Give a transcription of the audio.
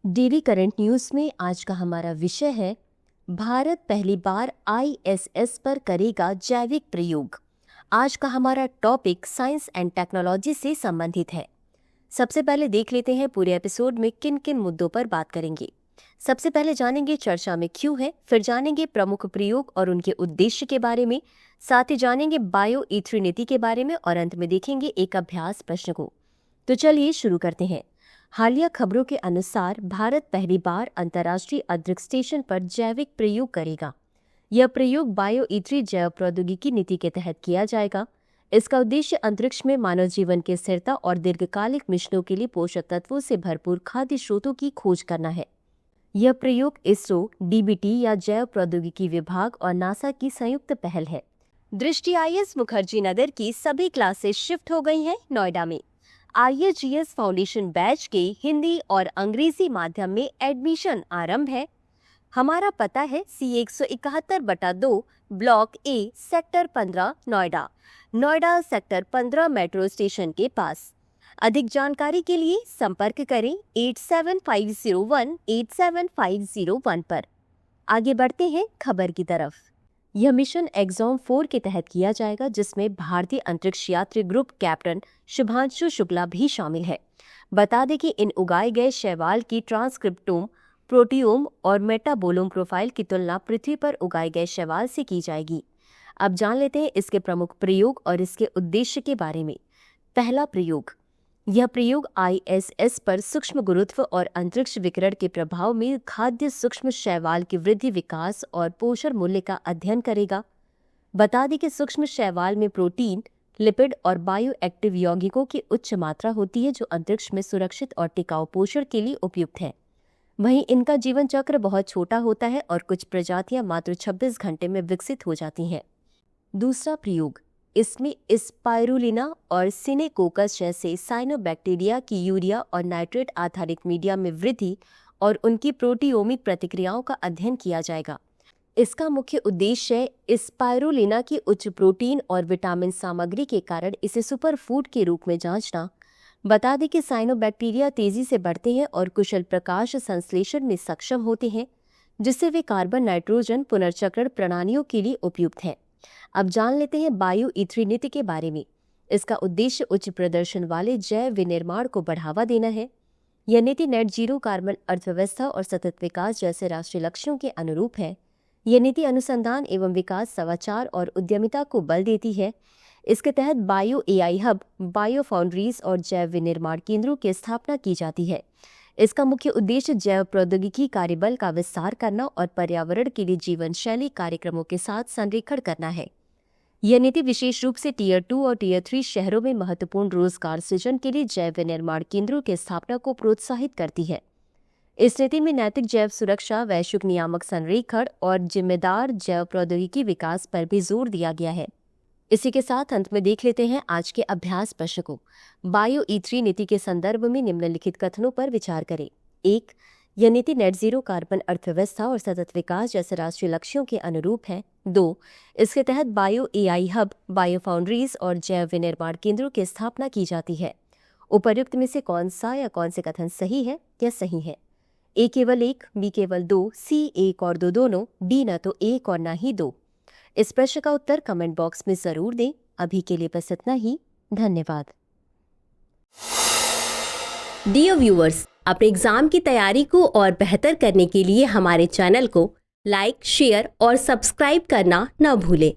Daily current news में आज का हमारा विषय है भारत पहली बार आईएसएस पर करेगा जैविक प्रयोग। आज का हमारा टॉपिक साइंस एंड टेक्नोलॉजी से संबंधित है। सबसे पहले देख लेते हैं पूरे एपिसोड में किन किन मुद्दों पर बात करेंगे। सबसे पहले जानेंगे चर्चा में क्यों है, फिर जानेंगे प्रमुख प्रयोग और उनके उद्देश्य के बारे में, साथ ही जानेंगे बायो ई3 नीति के बारे में और अंत में देखेंगे एक अभ्यास प्रश्न को। तो चलिए शुरू करते हैं। हालिया खबरों के अनुसार भारत पहली बार अंतर्राष्ट्रीय अंतरिक्ष स्टेशन पर जैविक प्रयोग करेगा। यह प्रयोग बायो ई3 जैव प्रौद्योगिकी नीति के तहत किया जाएगा। इसका उद्देश्य अंतरिक्ष में मानव जीवन की स्थिरता और दीर्घकालिक मिशनों के लिए पोषक तत्वों से भरपूर खाद्य स्रोतों की खोज करना है। यह प्रयोग इसरो, डीबीटी या जैव प्रौद्योगिकी विभाग और नासा की संयुक्त पहल है। दृष्टि आईएएस मुखर्जी नगर की सभी क्लासेस शिफ्ट हो गई हैं नोएडा में। आईएजीएस फाउंडेशन बैच के हिंदी और अंग्रेजी माध्यम में एडमिशन आरंभ है। हमारा पता है C171/2 block A sector 15 Noida sector 15 metro station के पास। अधिक जानकारी के लिए संपर्क करें 8750187501 पर। आगे बढ़ते हैं खबर की तरफ। यह मिशन एग्जॉम 4 के तहत किया जाएगा, जिसमें भारतीय अंतरिक्ष यात्री ग्रुप कैप्टन शुभांशु शुक्ला भी शामिल है। बता दें कि इन उगाए गए शैवाल की ट्रांसक्रिप्टोम, प्रोटियोम और मेटाबोलोम प्रोफाइल की तुलना पृथ्वी पर उगाए गए शैवाल से की जाएगी। अब जान लेते हैं इसके प्रमुख प्रयोग और इसके उद्देश्य के बारे में। पहला प्रयोग। यह प्रयोग आईएसएस पर सूक्ष्म गुरुत्व और अंतरिक्ष विकिरण के प्रभाव में खाद्य सूक्ष्म शैवाल की वृद्धि, विकास और पोषण मूल्य का अध्ययन करेगा। बता दें कि सूक्ष्म शैवाल में प्रोटीन, लिपिड और बायो एक्टिव यौगिकों की उच्च मात्रा होती है, जो अंतरिक्ष में सुरक्षित और टिकाऊ पोषण के लिए उपयुक्त है। वहीं इनका जीवन चक्र बहुत छोटा होता है और कुछ प्रजातियां मात्र 26 घंटे में विकसित हो जाती हैं। दूसरा प्रयोग। इसमें स्पाइरुलिना और सिनेकोकस जैसे साइनोबैक्टीरिया की यूरिया और नाइट्रेट आधारित मीडिया में वृद्धि और उनकी प्रोटियोमिक प्रतिक्रियाओं का अध्ययन किया जाएगा। इसका मुख्य उद्देश्य स्पाइरुलिना की उच्च प्रोटीन और विटामिन सामग्री के कारण इसे सुपरफूड के रूप में जांचना। बता दें कि साइनोबैक्टीरिया तेजी से बढ़ते हैं और कुशल प्रकाश संश्लेषण में सक्षम होते हैं, जिससे वे कार्बन नाइट्रोजन पुनर्चक्रण प्रणालियों के लिए उपयुक्त हैं। अब जान लेते हैं बायो ई3 नीति के बारे में। इसका उद्देश्य उच्च प्रदर्शन वाले जैव विनिर्माण को बढ़ावा देना है। यह नीति नेट जीरो कार्बन अर्थव्यवस्था और सतत विकास जैसे राष्ट्रीय लक्ष्यों के अनुरूप है। यह नीति अनुसंधान एवं विकास, नवाचार और उद्यमिता को बल देती है। इसके तहत bio AI hub, bio foundries और जैव विनिर्माण केंद्रों की स्थापना की जाती है। इसका मुख्य उद्देश्य जैव प्रौद्योगिकी कार्यबल का विस्तार करना और पर्यावरण के लिए जीवन शैली कार्यक्रमों के साथ संरेखण करना है। यह नीति विशेष रूप से टियर 2 और टियर 3 शहरों में महत्वपूर्ण रोजगार सृजन के लिए जैव विनिर्माण केंद्रों की स्थापना को प्रोत्साहित करती है। इस नीति में नैतिक जैव सुरक्षा, वैश्विक नियामक संरेखण और जिम्मेदार जैव प्रौद्योगिकी विकास पर भी जोर दिया गया है। इसी के साथ अंत में देख लेते हैं आज के अभ्यास प्रश्न को। बायो ई3 नीति के संदर्भ में निम्नलिखित कथनों पर विचार करें। 1. यह नीति नेट जीरो कार्बन अर्थव्यवस्था और सतत विकास जैसे राष्ट्रीय लक्ष्यों के अनुरूप है। 2. इसके तहत bio AI hub, bio foundries और जैव विनिर्माण केंद्रों की स्थापना की जाती है। उपर्युक्त में से कौन सा या कौन से कथन सही है या सही है? ए केवल 1, बी केवल 2, सी 1 और 2 दोनों, डी न तो 1 और न ही 2। इस प्रश्न का उत्तर कमेंट बॉक्स में जरूर दें। अभी के लिए बस इतना ही। धन्यवाद। डियर व्यूअर्स, अपने एग्जाम की तैयारी को और बेहतर करने के लिए हमारे चैनल को लाइक, शेयर और सब्सक्राइब करना न भूलें।